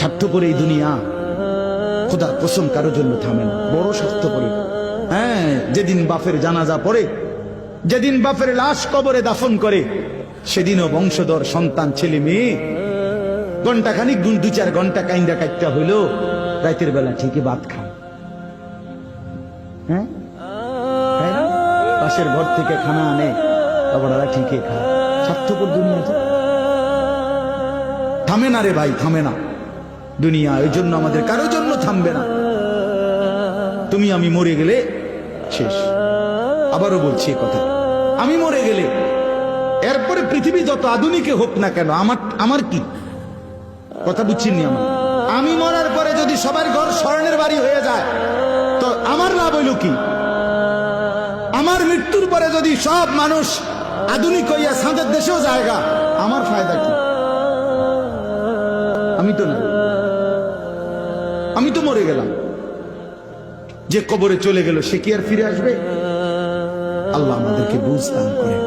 স্বার্থপর এই দুনিয়া খোদার কসম কারো জন্য থামে না, বড় স্বার্থপর। হ্যাঁ, যেদিন বাপের জানাজা পড়ে, যেদিন বাপের লাশ কবরে দাফন করে, সেদিনও বংশধর সন্তান ছেলে মেয়ে ঘন্টাখানিক 2-4 ঘন্টা কাইন্দা কাইটা হইলো, রাতের বেলা ঠিকই ভাত খায়। হ্যাঁ, পাশের ঘর থেকে খানা আনে, ওরা ঠিকই খায়। স্বার্থপর দুনিয়া থামে না রে ভাই, থামে না দুনিয়া। ওই জন্য আমাদের কারোর জন্য থামবে না। তুমি আমি মরে গেলে শেষ। আবারও বলছি কথা, আমি মরে গেলে এরপরে পৃথিবী যত আধুনিক হোক না কেন, আমার কি কথা বুঝছিনি? আমি মরার পরে যদি সবার ঘর স্বর্ণের বাড়ি হয়ে যায় তো আমার লাভ হইল কি? আমার মৃত্যুর পরে যদি সব মানুষ আধুনিক হইয়া সাঁদের দেশেও জায়গা, আমার ফায়দা কি? আমি তো না, আমি তো মরে গেলাম। যে কবরে চলে গেল সে কি আর ফিরে আসবে? আল্লাহ আমাদেরকে বুঝ দান করেন।